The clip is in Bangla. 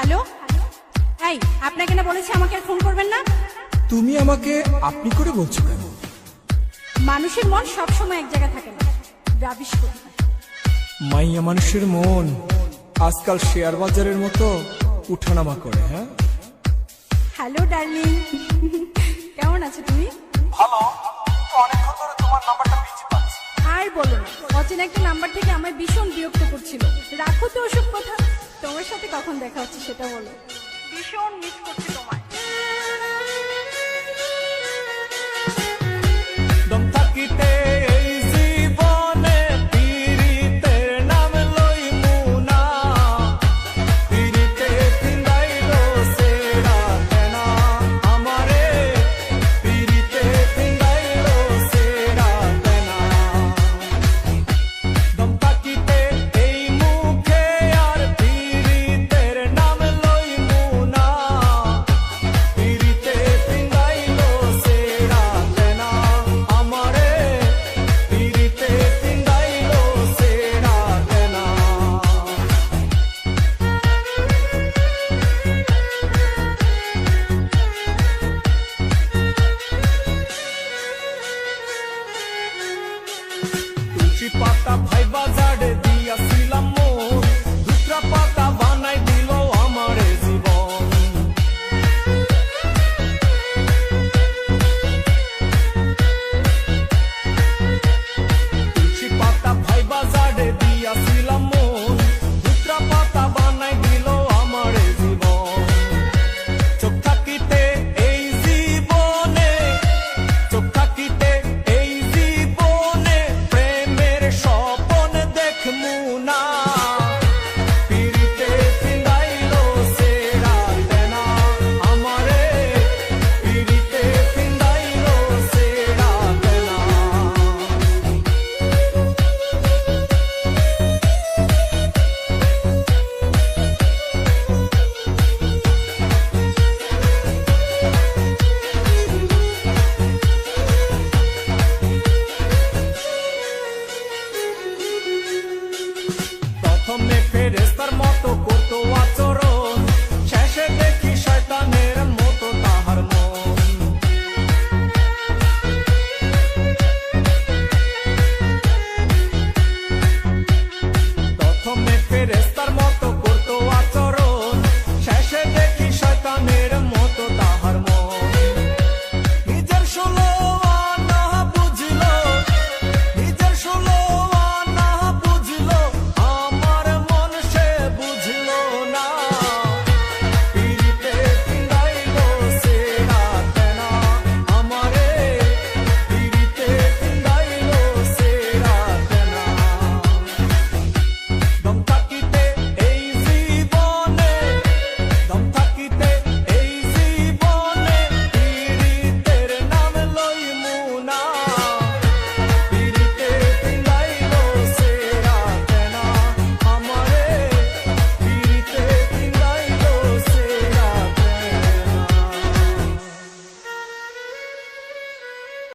হ্যালো, এই আপনাকে না বলেছি আমাকে আর ফোন করবেন না। তুমি আমাকে আপনি করে বলছো কেন? মানুষের মন সবসময় এক জায়গায় থাকে না, রাবিশ করতে হয়। মাইয়া মানুষের মন আজকাল শেয়ার বাজারের মতো উঠানামা করে। হ্যাঁ, হ্যালো ডার্লিং, কেমন আছো তুমি? ভালো। অনেকক্ষণ ধরে তোমার নাম্বারটা বিজি পাচ্ছি। আর বলো না, অচেনা একটা নাম্বার থেকে আমায় ভীষণ বিরক্ত করছিল। রাখো তো ওসব কথা, তোমার সাথে কখন দেখা হচ্ছে সেটা বলো। ভীষণ মিস করছি তোমায়।